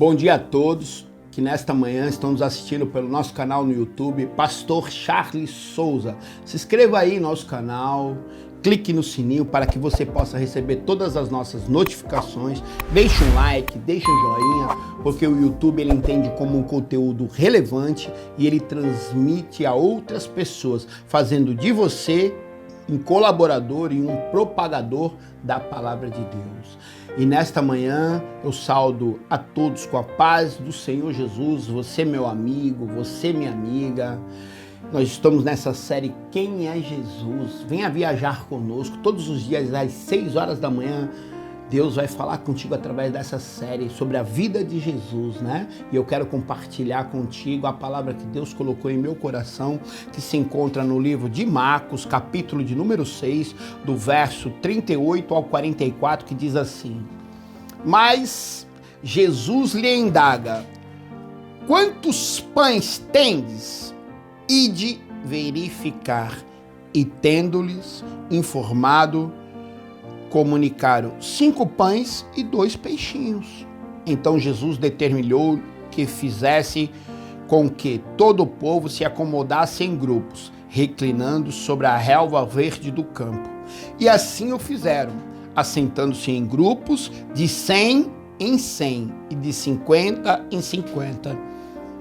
Bom dia a todos que nesta manhã estão nos assistindo pelo nosso canal no YouTube, Pastor Charles Souza. Se inscreva aí no nosso canal, clique no sininho para que você possa receber todas as nossas notificações. Deixe um like, deixe um joinha, porque o YouTube ele entende como um conteúdo relevante e ele transmite a outras pessoas, fazendo de você um colaborador e um propagador da palavra de Deus. E nesta manhã eu saudo a todos com a paz do Senhor Jesus, você meu amigo, você minha amiga. Nós estamos nessa série Quem é Jesus? Venha viajar conosco todos os dias às 6 horas da manhã. Deus vai falar contigo através dessa série sobre a vida de Jesus, né? E eu quero compartilhar contigo a palavra que Deus colocou em meu coração, que se encontra no livro de Marcos, capítulo de número 6, do verso 38 ao 44, que diz assim: Mas Jesus lhe indaga: quantos pães tendes? Ide verificar. E tendo-lhes informado, comunicaram 5 pães e 2 peixinhos. Então Jesus determinou que fizesse com que todo o povo se acomodasse em grupos, reclinando sobre a relva verde do campo. E assim o fizeram, assentando-se em grupos de 100 em 100 e de 50 em 50.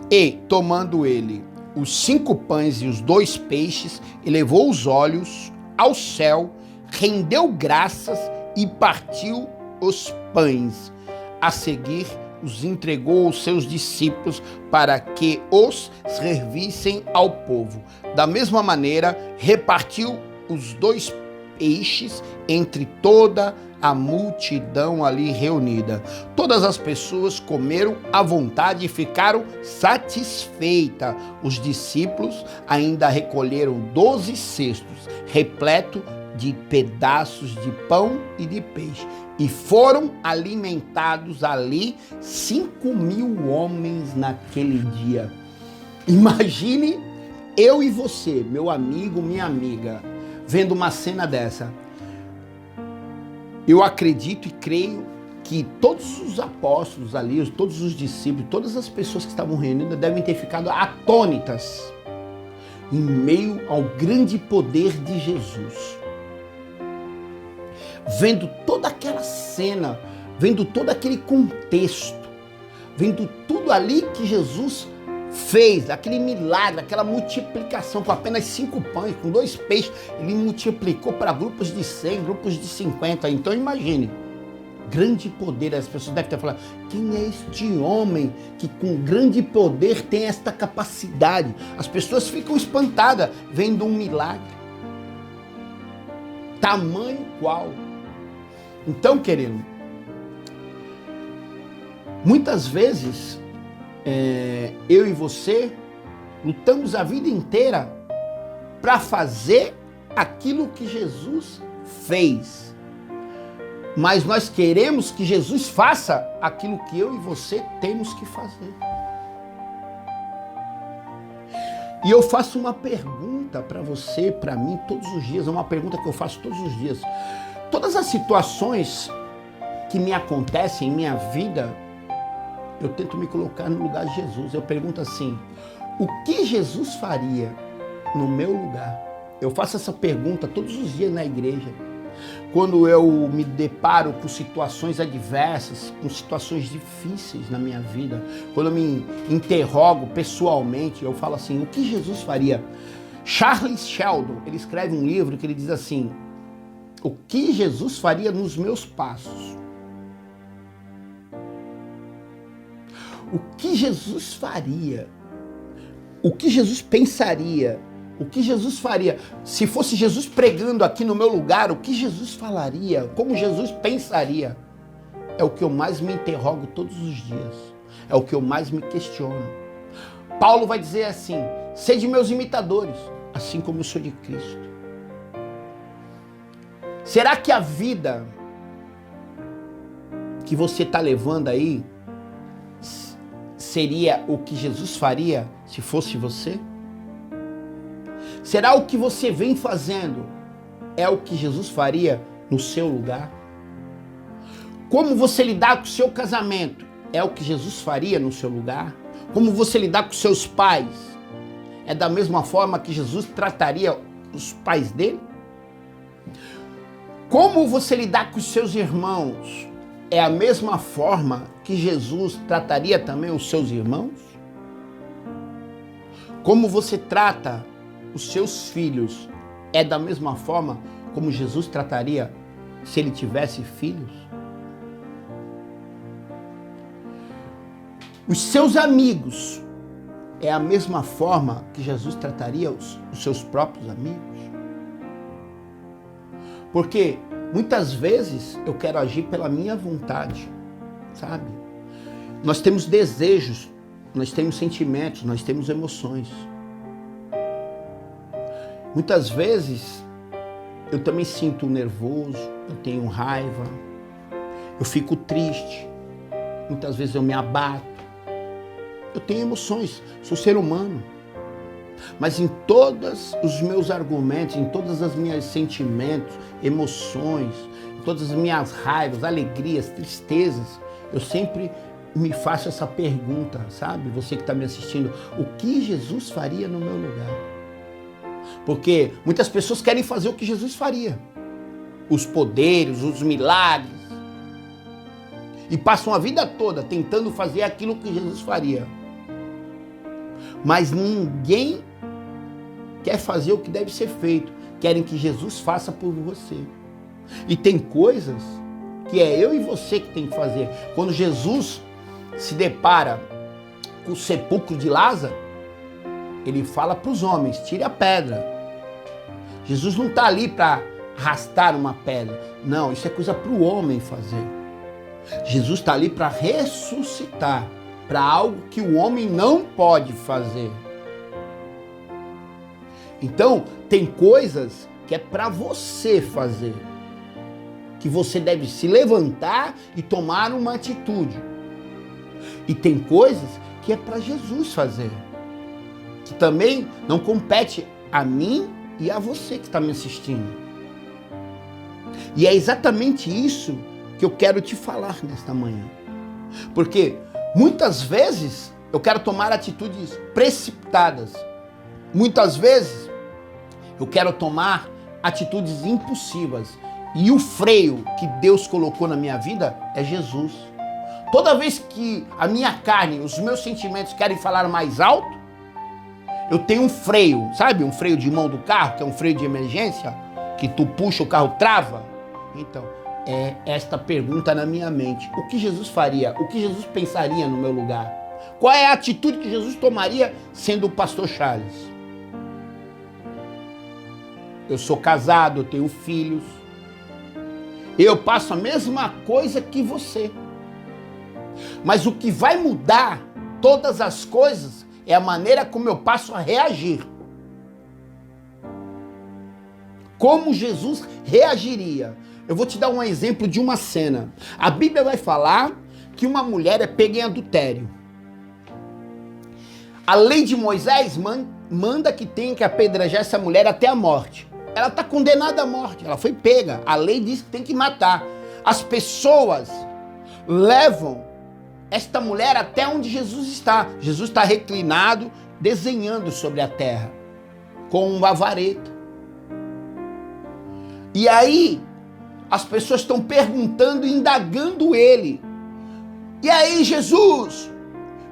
E, tomando ele os 5 pães e os 2 peixes, elevou os olhos ao céu, rendeu graças e partiu os pães. A seguir, os entregou aos seus discípulos para que os servissem ao povo. Da mesma maneira, repartiu os 2 peixes entre toda a multidão ali reunida. Todas as pessoas comeram à vontade e ficaram satisfeitas. Os discípulos ainda recolheram 12 cestos, repletos de pedaços de pão e de peixe, e foram alimentados ali 5.000 homens naquele dia. Imagine eu e você, meu amigo, minha amiga, vendo uma cena dessa. Eu acredito e creio que todos os apóstolos ali, todos os discípulos, todas as pessoas que estavam reunidas devem ter ficado atônitas em meio ao grande poder de Jesus. Vendo toda aquela cena, vendo todo aquele contexto, vendo tudo ali que Jesus fez, aquele milagre, aquela multiplicação com apenas 5 pães, com 2 peixes, ele multiplicou para grupos de 100, grupos de 50. Então imagine, grande poder. As pessoas devem ter falado: quem é este homem que com grande poder tem esta capacidade? As pessoas ficam espantadas vendo um milagre, tamanho qual. Então, querido, muitas vezes eu e você lutamos a vida inteira para fazer aquilo que Jesus fez, mas nós queremos que Jesus faça aquilo que eu e você temos que fazer. E eu faço uma pergunta para você, para mim, todos os dias, é uma pergunta que eu faço todos os dias. Todas as situações que me acontecem em minha vida, eu tento me colocar no lugar de Jesus. Eu pergunto assim: o que Jesus faria no meu lugar? Eu faço essa pergunta todos os dias na igreja. Quando eu me deparo com situações adversas, com situações difíceis na minha vida, quando eu me interrogo pessoalmente, eu falo assim: o que Jesus faria? Charles Sheldon, ele escreve um livro que ele diz assim: o que Jesus faria nos meus passos? O que Jesus faria? O que Jesus pensaria? O que Jesus faria? Se fosse Jesus pregando aqui no meu lugar, o que Jesus falaria? Como Jesus pensaria? É o que eu mais me interrogo todos os dias. É o que eu mais me questiono. Paulo vai dizer assim: sede meus imitadores, assim como eu sou de Cristo. Será que a vida que você está levando aí seria o que Jesus faria se fosse você? Será o que você vem fazendo é o que Jesus faria no seu lugar? Como você lidar com o seu casamento é o que Jesus faria no seu lugar? Como você lidar com seus pais é da mesma forma que Jesus trataria os pais dele? Como você lidar com os seus irmãos é a mesma forma que Jesus trataria também os seus irmãos? Como você trata os seus filhos é da mesma forma como Jesus trataria se ele tivesse filhos? Os seus amigos é a mesma forma que Jesus trataria os seus próprios amigos? Porque muitas vezes eu quero agir pela minha vontade, sabe? Nós temos desejos, nós temos sentimentos, nós temos emoções. Muitas vezes eu também sinto nervoso, eu tenho raiva, eu fico triste, muitas vezes eu me abato. Eu tenho emoções, sou ser humano. Mas em todos os meus argumentos, em todas as minhas sentimentos, emoções, em todas as minhas raivas, alegrias, tristezas, eu sempre me faço essa pergunta, sabe? Você que está me assistindo, o que Jesus faria no meu lugar? Porque muitas pessoas querem fazer o que Jesus faria. Os poderes, os milagres. E passam a vida toda tentando fazer aquilo que Jesus faria. Mas ninguém quer fazer o que deve ser feito. Querem que Jesus faça por você. E tem coisas que é eu e você que tem que fazer. Quando Jesus se depara com o sepulcro de Lázaro, ele fala para os homens, tire a pedra. Jesus não está ali para arrastar uma pedra. Não, isso é coisa para o homem fazer. Jesus está ali para ressuscitar, para algo que o homem não pode fazer. Então, tem coisas que é para você fazer, que você deve se levantar e tomar uma atitude. E tem coisas que é para Jesus fazer, que também não compete a mim e a você que está me assistindo. E é exatamente isso que eu quero te falar nesta manhã. Porque muitas vezes eu quero tomar atitudes precipitadas. Muitas vezes eu quero tomar atitudes impulsivas. E o freio que Deus colocou na minha vida é Jesus. Toda vez que a minha carne, os meus sentimentos querem falar mais alto, eu tenho um freio, sabe? Um freio de mão do carro, que é um freio de emergência, que tu puxa, o carro trava. Então, é esta pergunta na minha mente. O que Jesus faria? O que Jesus pensaria no meu lugar? Qual é a atitude que Jesus tomaria sendo o pastor Charles? Eu sou casado, eu tenho filhos. Eu passo a mesma coisa que você. Mas o que vai mudar todas as coisas é a maneira como eu passo a reagir. Como Jesus reagiria? Eu vou te dar um exemplo de uma cena. A Bíblia vai falar que uma mulher é pega em adultério. A lei de Moisés manda que tenha que apedrejar essa mulher até a morte. Ela está condenada à morte, ela foi pega. A lei diz que tem que matar. As pessoas levam esta mulher até onde Jesus está. Jesus está reclinado, desenhando sobre a terra, com uma vareta. E aí, as pessoas estão perguntando e indagando ele. E aí, Jesus,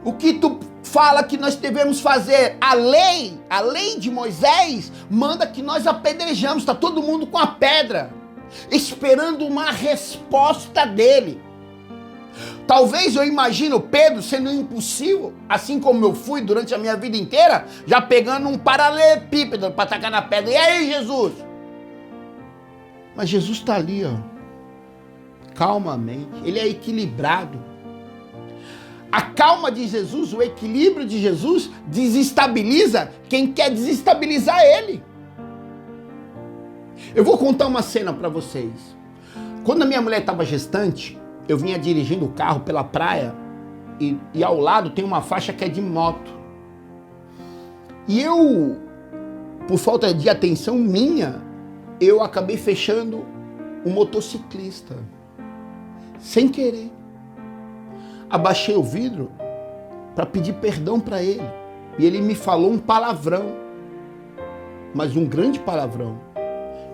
o que tu fala que nós devemos fazer? A lei de Moisés manda que nós apedrejamos. Está todo mundo com a pedra, esperando uma resposta dele. Talvez eu imagino Pedro sendo impulsivo, assim como eu fui durante a minha vida inteira, já pegando um paralelepípedo para atacar na pedra. E aí, Jesus? Mas Jesus está ali, ó, calmamente. Ele é equilibrado. A calma de Jesus, o equilíbrio de Jesus desestabiliza quem quer desestabilizar ele. Eu vou contar uma cena para vocês. Quando a minha mulher estava gestante, eu vinha dirigindo o carro pela praia e ao lado tem uma faixa que é de moto. E eu, por falta de atenção minha, eu acabei fechando o motociclista, sem querer. abaixei o vidro para pedir perdão para ele. E ele me falou um palavrão, mas um grande palavrão.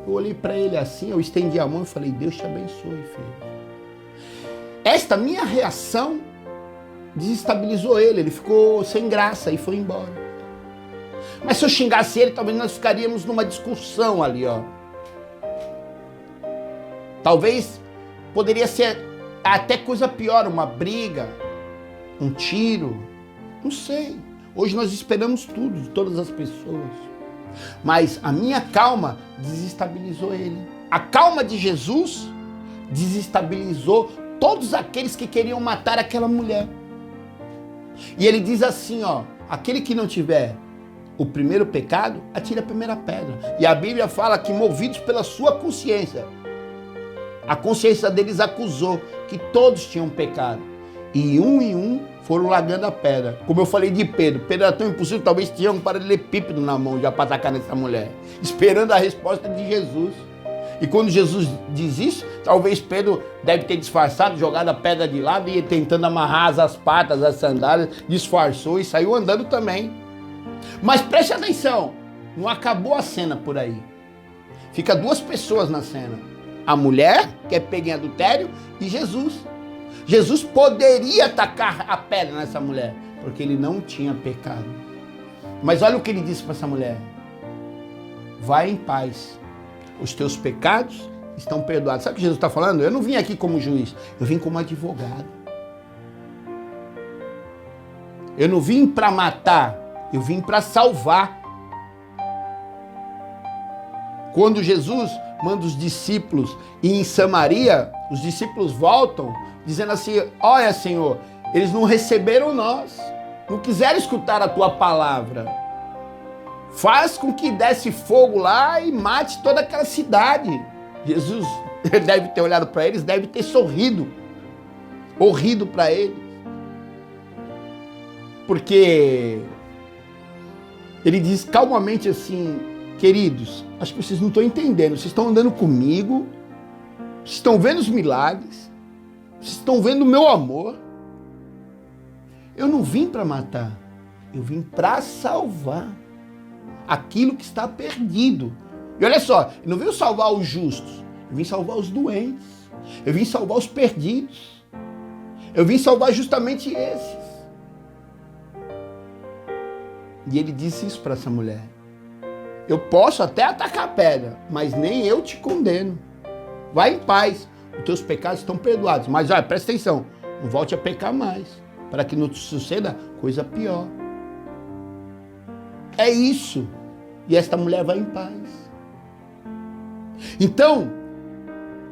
Eu olhei para ele assim, eu estendi a mão e falei, Deus te abençoe, filho. Esta minha reação desestabilizou ele, ele ficou sem graça e foi embora. Mas se eu xingasse ele, talvez nós ficaríamos numa discussão ali, ó. Talvez poderia ser até coisa pior, uma briga, um tiro, não sei. Hoje nós esperamos tudo de todas as pessoas. Mas a minha calma desestabilizou ele. A calma de Jesus desestabilizou todos aqueles que queriam matar aquela mulher. E ele diz assim, ó, aquele que não tiver o primeiro pecado, atire a primeira pedra. E a Bíblia fala que movidos pela sua consciência, a consciência deles acusou que todos tinham pecado. E em um foram largando a pedra. Como eu falei de Pedro, Pedro era tão impossível, talvez tinha um paralelepípedo na mão já para atacar nessa mulher, esperando a resposta de Jesus. E quando Jesus diz isso, talvez Pedro deve ter disfarçado, jogado a pedra de lado e tentando amarrar as patas, as sandálias, disfarçou e saiu andando também. Mas preste atenção, não acabou a cena por aí. Fica duas pessoas na cena. A mulher, que é pega em adultério, e Jesus. Jesus poderia atacar a pedra nessa mulher, porque ele não tinha pecado. Mas olha o que ele disse para essa mulher. Vai em paz. Os teus pecados estão perdoados. Sabe o que Jesus está falando? Eu não vim aqui como juiz, eu vim como advogado. Eu não vim para matar, eu vim para salvar. Quando Jesus manda os discípulos ir em Samaria, os discípulos voltam dizendo assim, olha Senhor, eles não receberam nós, não quiseram escutar a tua palavra. Faz com que desce fogo lá e mate toda aquela cidade. Jesus deve ter olhado para eles, deve ter sorrido para eles. Porque ele diz calmamente assim, queridos, acho que vocês não estão entendendo, vocês estão andando comigo, vocês estão vendo os milagres, vocês estão vendo o meu amor. Eu não vim para matar, eu vim para salvar aquilo que está perdido. E olha só, eu não vim salvar os justos, eu vim salvar os doentes, eu vim salvar os perdidos, eu vim salvar justamente esses. E ele disse isso para essa mulher. Eu posso até atacar a pedra, mas nem eu te condeno. Vai em paz, os teus pecados estão perdoados. Mas olha, presta atenção, não volte a pecar mais, para que não te suceda coisa pior. É isso. E esta mulher vai em paz. Então,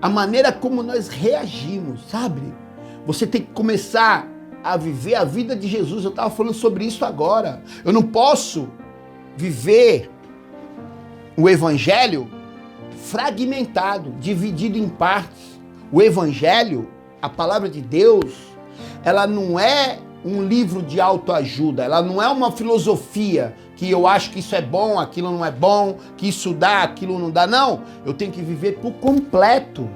a maneira como nós reagimos, sabe? Você tem que começar a viver a vida de Jesus. Eu estava falando sobre isso agora. Eu não posso viver o evangelho fragmentado, dividido em partes. O evangelho, a palavra de Deus, ela não é um livro de autoajuda, ela não é uma filosofia que eu acho que isso é bom, aquilo não é bom, que isso dá, aquilo não dá. Não, eu tenho que viver por completo.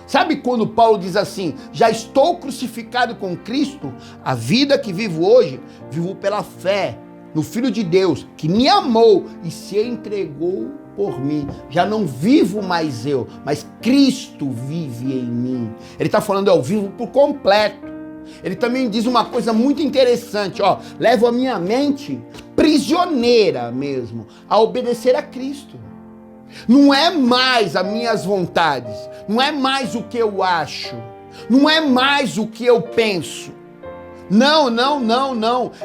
Sabe quando Paulo diz assim, já estou crucificado com Cristo, a vida que vivo hoje, vivo pela fé no Filho de Deus, que me amou e se entregou por mim. Já não vivo mais eu, mas Cristo vive em mim. Ele está falando, eu vivo por completo. Ele também diz uma coisa muito interessante, ó, levo a minha mente prisioneira mesmo, a obedecer a Cristo. Não é mais as minhas vontades, não é mais o que eu acho, não é mais o que eu penso. Não.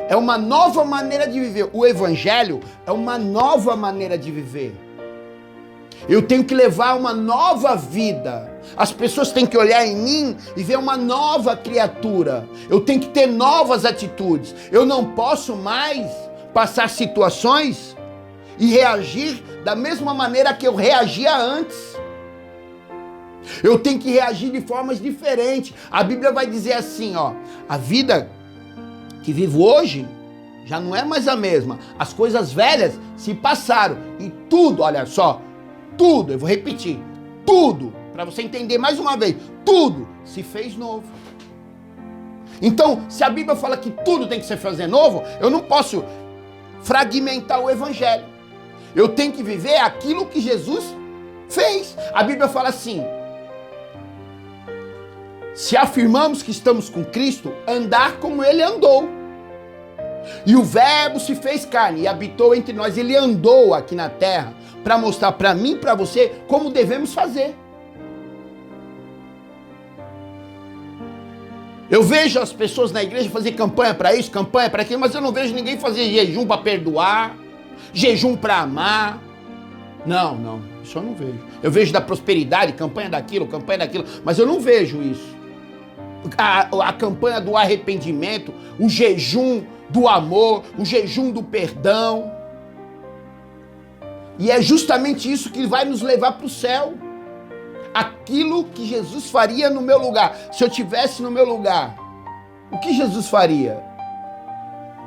É uma nova maneira de viver. O evangelho é uma nova maneira de viver. Eu tenho que levar uma nova vida. As pessoas têm que olhar em mim e ver uma nova criatura. Eu tenho que ter novas atitudes. Eu não posso mais passar situações e reagir da mesma maneira que eu reagia antes. Eu tenho que reagir de formas diferentes. A Bíblia vai dizer assim, ó, a vida que vivo hoje já não é mais a mesma. As coisas velhas se passaram e tudo, olha só, tudo, eu vou repetir, tudo, para você entender mais uma vez, tudo se fez novo. Então, se a Bíblia fala que tudo tem que ser fazer novo, eu não posso fragmentar o evangelho. Eu tenho que viver aquilo que Jesus fez. A Bíblia fala assim: se afirmamos que estamos com Cristo, andar como ele andou. E o Verbo se fez carne e habitou entre nós. Ele andou aqui na terra para mostrar para mim e para você como devemos fazer. Eu vejo as pessoas na igreja fazer campanha para isso, campanha para aquilo, mas eu não vejo ninguém fazer jejum para perdoar, jejum para amar. Não, isso eu não vejo. Eu vejo da prosperidade, campanha daquilo, mas eu não vejo isso. A campanha do arrependimento, o jejum do amor, o jejum do perdão. E é justamente isso que vai nos levar para o céu. Aquilo que Jesus faria no meu lugar. Se eu estivesse no meu lugar, o que Jesus faria?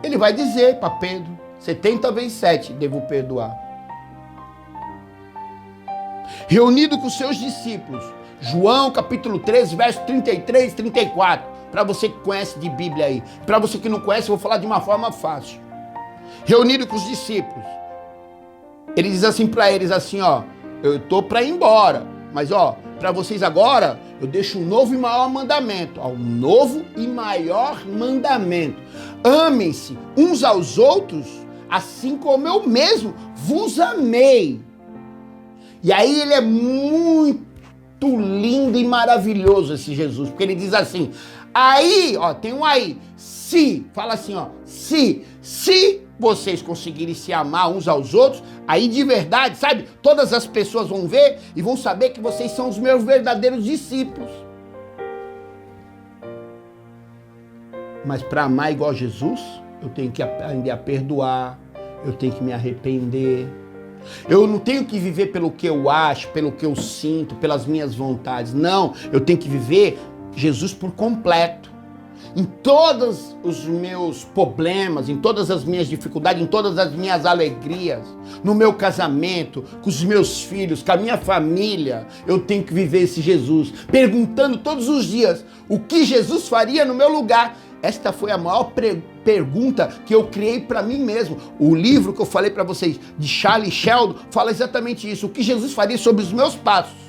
Ele vai dizer para Pedro: 70 vezes 7 devo perdoar. Reunido com seus discípulos, João capítulo 13, verso 33, 34. Para você que conhece de Bíblia aí. Para você que não conhece, eu vou falar de uma forma fácil. Reunido com os discípulos, ele diz assim para eles assim, ó: eu estou para ir embora, mas ó, para vocês agora, eu deixo um novo e maior mandamento. Ó, um novo e maior mandamento. Amem-se uns aos outros, assim como eu mesmo vos amei. E aí ele é muito lindo e maravilhoso, esse Jesus, porque ele diz assim, aí, ó, tem um aí, se, fala assim, ó, se vocês conseguirem se amar uns aos outros, aí de verdade, sabe, todas as pessoas vão ver e vão saber que vocês são os meus verdadeiros discípulos. Mas para amar igual a Jesus, eu tenho que aprender a perdoar, eu tenho que me arrepender. Eu não tenho que viver pelo que eu acho, pelo que eu sinto, pelas minhas vontades. Não, eu tenho que viver Jesus por completo. Em todos os meus problemas, em todas as minhas dificuldades, em todas as minhas alegrias, no meu casamento, com os meus filhos, com a minha família, eu tenho que viver esse Jesus, perguntando todos os dias o que Jesus faria no meu lugar. Esta foi a maior pergunta que eu criei para mim mesmo. O livro que eu falei para vocês, de Charles Sheldon, fala exatamente isso. O que Jesus faria sobre os meus passos.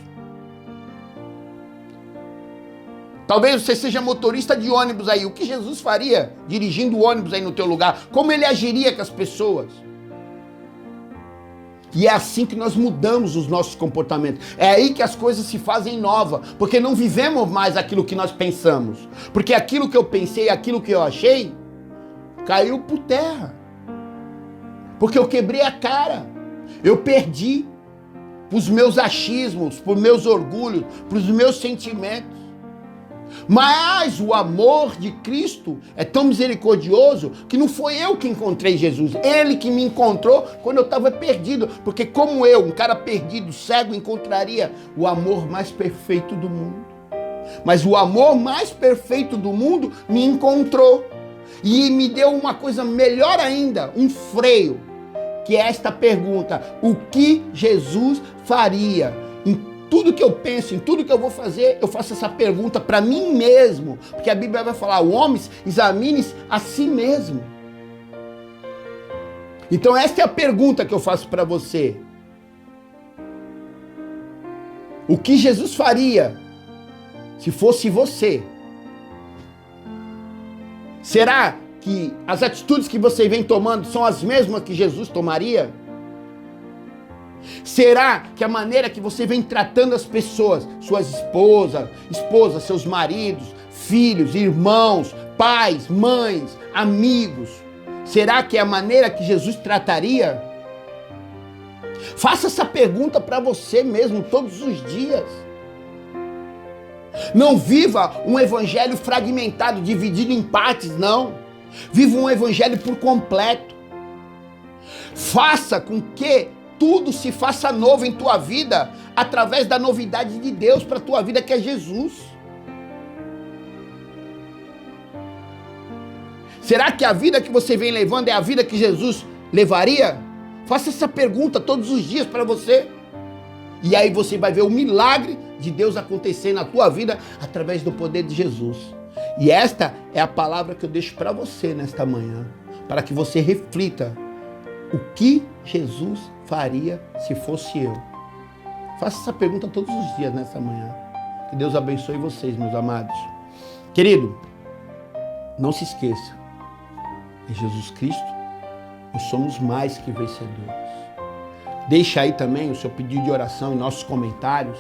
Talvez você seja motorista de ônibus aí. O que Jesus faria dirigindo o ônibus aí no teu lugar? Como ele agiria com as pessoas? E é assim que nós mudamos os nossos comportamentos. É aí que as coisas se fazem novas. Porque não vivemos mais aquilo que nós pensamos. Porque aquilo que eu pensei, aquilo que eu achei, caiu por terra. Porque eu quebrei a cara. Eu perdi pros meus achismos, pros meus orgulhos, pros meus sentimentos. Mas o amor de Cristo é tão misericordioso que não foi eu que encontrei Jesus, ele que me encontrou quando eu estava perdido, porque como eu, um cara perdido, cego, encontraria o amor mais perfeito do mundo. Mas o amor mais perfeito do mundo me encontrou e me deu uma coisa melhor ainda, um freio, que é esta pergunta: o que Jesus faria? Tudo que eu penso, em tudo que eu vou fazer, eu faço essa pergunta para mim mesmo. Porque a Bíblia vai falar, o homem examine-se a si mesmo. Então esta é a pergunta que eu faço para você. O que Jesus faria se fosse você? Será que as atitudes que você vem tomando são as mesmas que Jesus tomaria? Será que a maneira que você vem tratando as pessoas, suas esposas, seus maridos, filhos, irmãos, pais, mães, amigos, será que é a maneira que Jesus trataria? Faça essa pergunta para você mesmo todos os dias. Não viva um evangelho fragmentado, dividido em partes, não. Viva um evangelho por completo. Faça com que tudo se faça novo em tua vida, através da novidade de Deus para a tua vida, que é Jesus. Será que a vida que você vem levando é a vida que Jesus levaria? Faça essa pergunta todos os dias para você. E aí você vai ver o milagre de Deus acontecer na tua vida, através do poder de Jesus. E esta é a palavra que eu deixo para você nesta manhã, para que você reflita o que Jesus faria se fosse eu. Faça essa pergunta todos os dias nessa manhã. Que Deus abençoe vocês, meus amados. Querido, não se esqueça, em Jesus Cristo, nós somos mais que vencedores. Deixa aí também o seu pedido de oração em nossos comentários.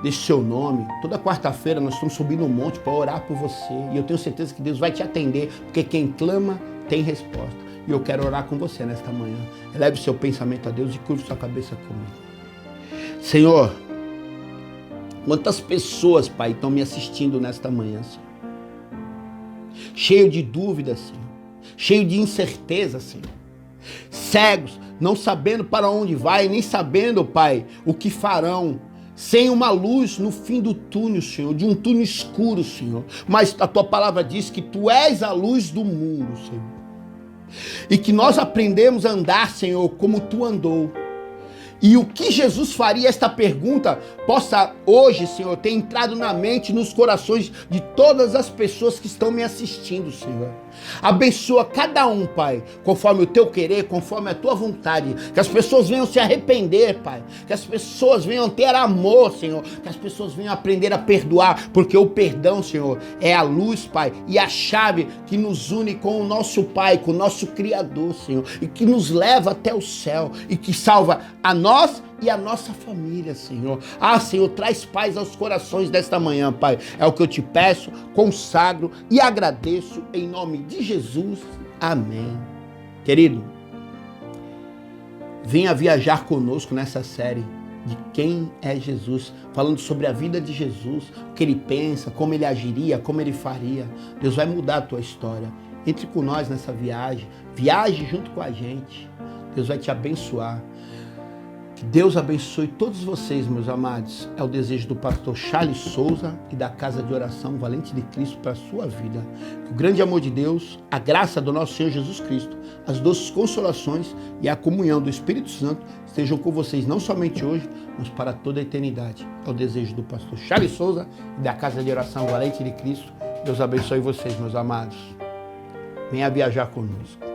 Deixe seu nome. Toda quarta-feira nós estamos subindo um monte para orar por você. E eu tenho certeza que Deus vai te atender, porque quem clama tem resposta. E eu quero orar com você nesta manhã. Eleve seu pensamento a Deus e curve sua cabeça comigo. Senhor, quantas pessoas, Pai, estão me assistindo nesta manhã, Senhor? Cheio de dúvidas, Senhor. Cheio de incerteza, Senhor. Cegos, não sabendo para onde vai, nem sabendo, Pai, o que farão. Sem uma luz no fim do túnel, Senhor, de um túnel escuro, Senhor. Mas a tua palavra diz que tu és a luz do mundo, Senhor. E que nós aprendemos a andar, Senhor, como tu andou. E o que Jesus faria, esta pergunta, possa hoje, Senhor, ter entrado na mente e nos corações de todas as pessoas que estão me assistindo, Senhor. Abençoa cada um, Pai, conforme o teu querer, conforme a tua vontade. Que as pessoas venham se arrepender, Pai. Que as pessoas venham ter amor, Senhor. Que as pessoas venham aprender a perdoar, porque o perdão, Senhor, é a luz, Pai, e a chave que nos une com o nosso Pai, com o nosso Criador, Senhor, e que nos leva até o céu, e que salva a nós e a nossa família, Senhor. Ah, Senhor, traz paz aos corações desta manhã, Pai. É o que eu te peço, consagro e agradeço em nome de Jesus. Amém. Querido, venha viajar conosco nessa série de quem é Jesus, falando sobre a vida de Jesus, o que ele pensa, como ele agiria, como ele faria. Deus vai mudar a tua história. Entre com nós nessa viagem, viaje junto com a gente. Deus vai te abençoar. Que Deus abençoe todos vocês, meus amados. É o desejo do pastor Charles Souza e da Casa de Oração Valente de Cristo para a sua vida. Que o grande amor de Deus, a graça do nosso Senhor Jesus Cristo, as doces consolações e a comunhão do Espírito Santo estejam com vocês não somente hoje, mas para toda a eternidade. É o desejo do pastor Charles Souza e da Casa de Oração Valente de Cristo. Deus abençoe vocês, meus amados. Venha viajar conosco.